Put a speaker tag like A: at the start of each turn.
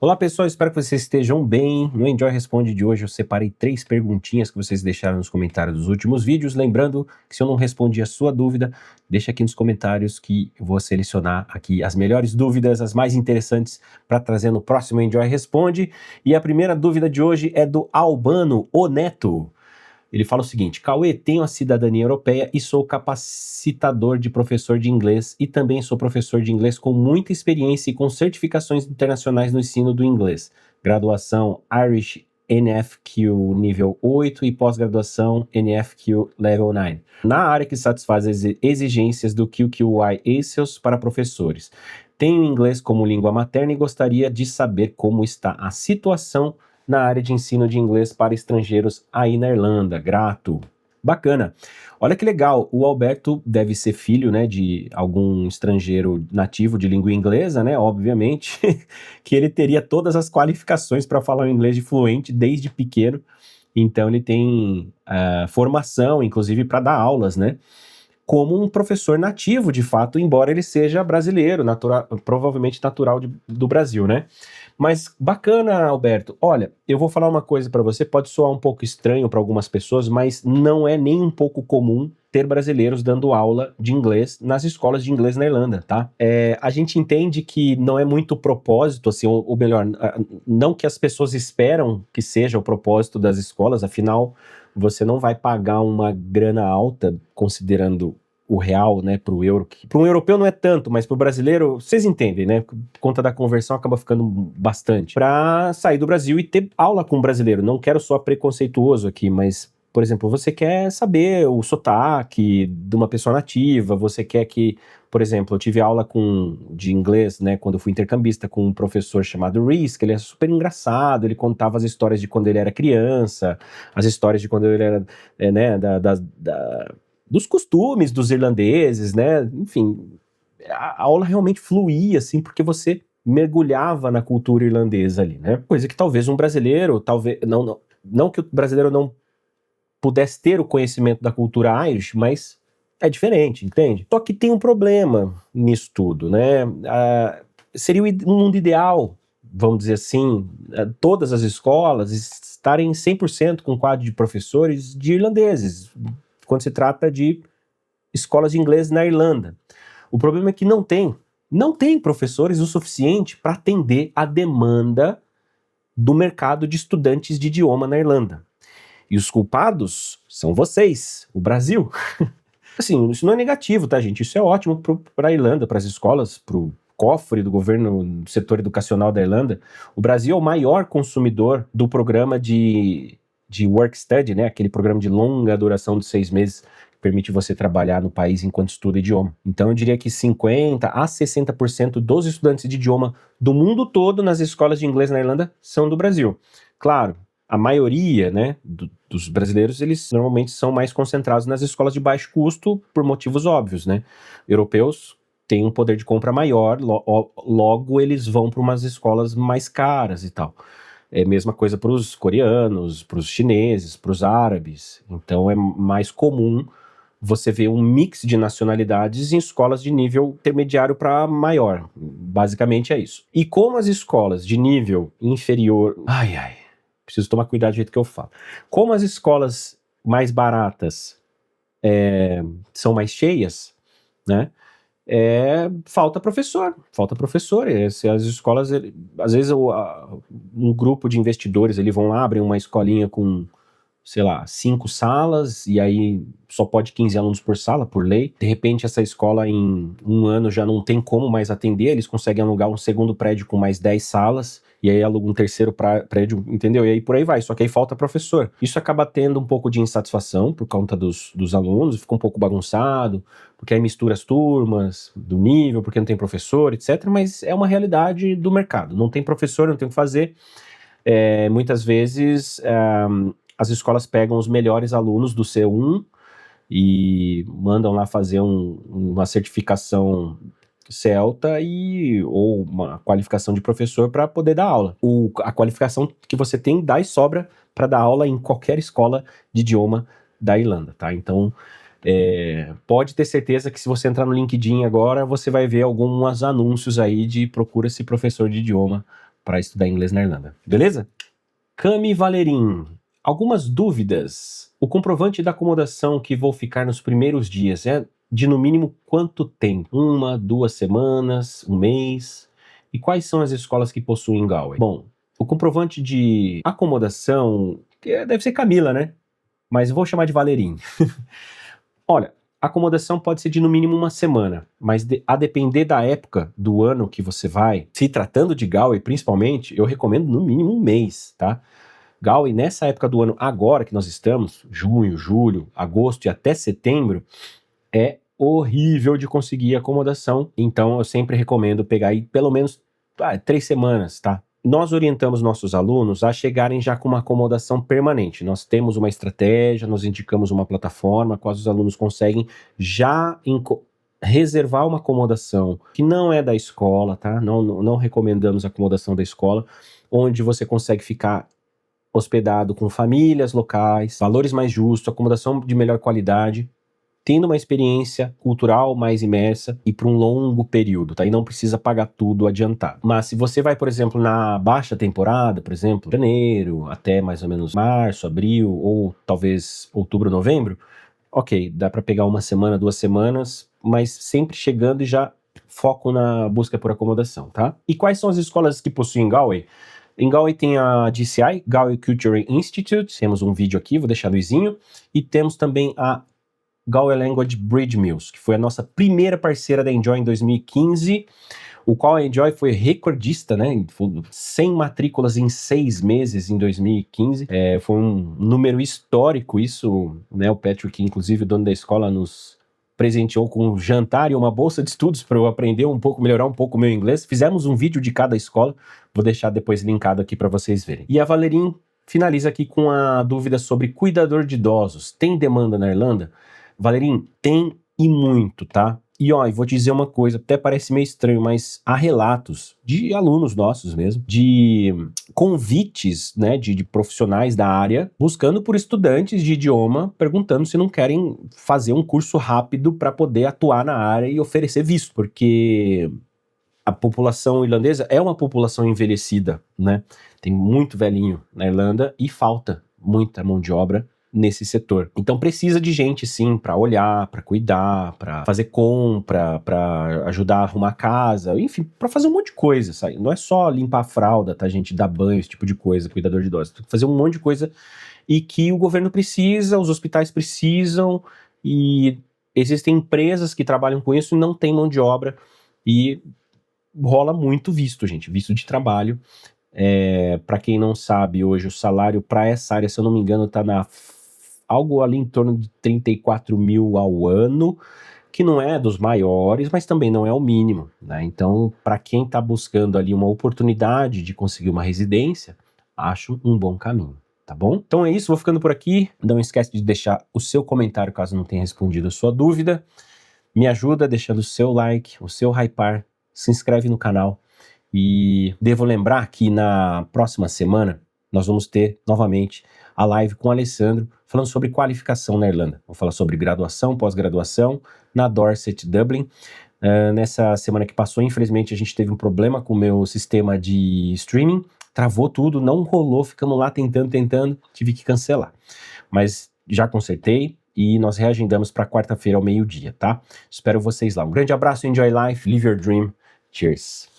A: Olá pessoal, espero que vocês estejam bem. No Enjoy Responde de hoje eu separei 3 perguntinhas que vocês deixaram nos comentários dos últimos vídeos. Lembrando que se eu não respondi a sua dúvida, deixa aqui nos comentários que eu vou selecionar aqui as melhores dúvidas, as mais interessantes para trazer no próximo Enjoy Responde. E a primeira dúvida de hoje é do Albano O Neto. Ele fala o seguinte: Cauê, tenho a cidadania europeia e sou capacitador de professor de inglês e também sou professor de inglês com muita experiência e com certificações internacionais no ensino do inglês. Graduação Irish NFQ nível 8 e pós-graduação NFQ level 9. Na área que satisfaz as exigências do QQI ACELS para professores. Tenho inglês como língua materna e gostaria de saber como está a situação na área de ensino de inglês para estrangeiros aí na Irlanda. Grato. Bacana. Olha que legal, o Alberto deve ser filho, né, de algum estrangeiro nativo de língua inglesa, né, obviamente, que ele teria todas as qualificações para falar o inglês de fluente desde pequeno, então ele tem formação, inclusive, para dar aulas, né, como um professor nativo, de fato, embora ele seja brasileiro, provavelmente natural do Brasil, né? Mas bacana, Alberto. Olha, eu vou falar uma coisa para você, pode soar um pouco estranho para algumas pessoas, mas não é nem um pouco comum ter brasileiros dando aula de inglês nas escolas de inglês na Irlanda, tá? A gente entende que não é muito o propósito, assim, ou melhor, não que as pessoas esperam que seja o propósito das escolas, afinal, você não vai pagar uma grana alta, considerando o real, né, para o euro. Para um europeu não é tanto, mas para o brasileiro, vocês entendem, né? Por conta da conversão acaba ficando bastante. Para sair do Brasil e ter aula com um brasileiro. Não quero soar preconceituoso aqui, mas, por exemplo, você quer saber o sotaque de uma pessoa nativa, você quer que, por exemplo, eu tive aula de inglês, né, quando eu fui intercambista com um professor chamado Reese, que ele é super engraçado, ele contava as histórias de quando ele era criança, as histórias de quando ele era, né, dos costumes dos irlandeses, né? Enfim, a aula realmente fluía, assim, porque você mergulhava na cultura irlandesa ali, né? Coisa que talvez um brasileiro, não que o brasileiro não pudesse ter o conhecimento da cultura Irish, mas é diferente, entende? Só que tem um problema nisso tudo, né? Seria um mundo ideal, vamos dizer assim, todas as escolas estarem 100% com quadro de professores de irlandeses, quando se trata de escolas de inglês na Irlanda. O problema é que não tem professores o suficiente para atender a demanda do mercado de estudantes de idioma na Irlanda. E os culpados são vocês, o Brasil. Assim, isso não é negativo, tá, gente? Isso é ótimo para a Irlanda, para as escolas, para o cofre do governo, do setor educacional da Irlanda. O Brasil é o maior consumidor do programa de work study, né? Aquele programa de longa duração de 6 meses, que permite você trabalhar no país enquanto estuda idioma. Então eu diria que 50% a 60% dos estudantes de idioma do mundo todo nas escolas de inglês na Irlanda são do Brasil. Claro, a maioria, né, dos brasileiros, eles normalmente são mais concentrados nas escolas de baixo custo por motivos óbvios, né? Europeus têm um poder de compra maior, logo eles vão para umas escolas mais caras e tal. É a mesma coisa para os coreanos, para os chineses, para os árabes. Então é mais comum você ver um mix de nacionalidades em escolas de nível intermediário para maior. Basicamente é isso. E como as escolas de nível inferior... preciso tomar cuidado do jeito que eu falo. Como as escolas mais baratas são mais cheias, né? Falta professor. As escolas, às vezes um grupo de investidores, eles vão lá, abrem uma escolinha com, sei lá, 5 salas, e aí só pode 15 alunos por sala, por lei. De repente, essa escola em um ano já não tem como mais atender, eles conseguem alugar um segundo prédio com mais 10 salas, e aí aluga um terceiro prédio, entendeu? E aí por aí vai, só que aí falta professor. Isso acaba tendo um pouco de insatisfação por conta dos alunos, fica um pouco bagunçado, porque aí mistura as turmas, do nível, porque não tem professor, etc. Mas é uma realidade do mercado. Não tem professor, não tem o que fazer. Muitas vezes as escolas pegam os melhores alunos do C1 e mandam lá fazer uma certificação CELTA ou uma qualificação de professor para poder dar aula. A qualificação que você tem dá e sobra para dar aula em qualquer escola de idioma da Irlanda, tá? Então, pode ter certeza que se você entrar no LinkedIn agora, você vai ver alguns anúncios aí de procura-se professor de idioma para estudar inglês na Irlanda. Beleza? Cami Valerim. Algumas dúvidas. O comprovante da acomodação que vou ficar nos primeiros dias é de no mínimo quanto tempo? 1, 2 semanas, um mês? E quais são as escolas que possuem Galway? Bom, o comprovante de acomodação, que deve ser Camila, né? Mas vou chamar de Valerim. Olha, a acomodação pode ser de no mínimo uma semana, mas a depender da época do ano que você vai, se tratando de Galway principalmente, eu recomendo no mínimo um mês, tá? Galway, nessa época do ano agora que nós estamos, junho, julho, agosto e até setembro, é horrível de conseguir acomodação, então eu sempre recomendo pegar aí pelo menos 3 semanas, tá? Nós orientamos nossos alunos a chegarem já com uma acomodação permanente. Nós temos uma estratégia, nós indicamos uma plataforma, qual os alunos conseguem já reservar uma acomodação que não é da escola, tá? Não recomendamos a acomodação da escola, onde você consegue ficar hospedado com famílias locais, valores mais justos, acomodação de melhor qualidade, tendo uma experiência cultural mais imersa e por um longo período, tá? E não precisa pagar tudo adiantado. Mas se você vai, por exemplo, na baixa temporada, por exemplo, janeiro até mais ou menos março, abril ou talvez outubro, novembro, ok, dá para pegar uma semana, 2 semanas, mas sempre chegando e já foco na busca por acomodação, tá? E quais são as escolas que possuem Galway? Em Galway tem a GCI, Galway Cultural Institute, temos um vídeo aqui, vou deixar no izinho, e temos também a Galway Language Bridge Mills, que foi a nossa primeira parceira da Enjoy em 2015, o qual a Enjoy foi recordista, né, 100 matrículas em 6 meses em 2015, foi um número histórico isso, né, o Patrick, inclusive o dono da escola, nos presenteou com um jantar e uma bolsa de estudos para eu aprender um pouco, melhorar um pouco o meu inglês. Fizemos um vídeo de cada escola, vou deixar depois linkado aqui para vocês verem. E a Valerim finaliza aqui com a dúvida sobre cuidador de idosos. Tem demanda na Irlanda? Valerim, tem e muito, tá? E ó, vou te dizer uma coisa, até parece meio estranho, mas há relatos de alunos nossos mesmo, de convites, né, de profissionais da área, buscando por estudantes de idioma, perguntando se não querem fazer um curso rápido para poder atuar na área e oferecer visto, porque a população irlandesa é uma população envelhecida, né? Tem muito velhinho na Irlanda e falta muita mão de obra nesse setor. Então precisa de gente sim para olhar, para cuidar, para fazer compra, para ajudar a arrumar a casa, enfim, para fazer um monte de coisa, sabe? Não é só limpar a fralda, tá, gente, dar banho, esse tipo de coisa, cuidador de idosos, tem que fazer um monte de coisa e que o governo precisa, os hospitais precisam e existem empresas que trabalham com isso e não tem mão de obra e rola muito visto, gente, visto de trabalho. Para quem não sabe, hoje o salário para essa área, se eu não me engano, tá algo ali em torno de 34 mil ao ano, que não é dos maiores, mas também não é o mínimo, né? Então, para quem está buscando ali uma oportunidade de conseguir uma residência, acho um bom caminho, tá bom? Então é isso, vou ficando por aqui. Não esquece de deixar o seu comentário caso não tenha respondido a sua dúvida. Me ajuda deixando o seu like, o seu hypar, se inscreve no canal. E devo lembrar que na próxima semana nós vamos ter novamente a live com o Alessandro falando sobre qualificação na Irlanda. Vou falar sobre graduação, pós-graduação na Dorset Dublin. Nessa semana que passou, infelizmente, a gente teve um problema com o meu sistema de streaming, travou tudo, não rolou, ficamos lá tentando, tive que cancelar. Mas já consertei e nós reagendamos para quarta-feira ao meio-dia, tá? Espero vocês lá. Um grande abraço, enjoy life, live your dream. Cheers!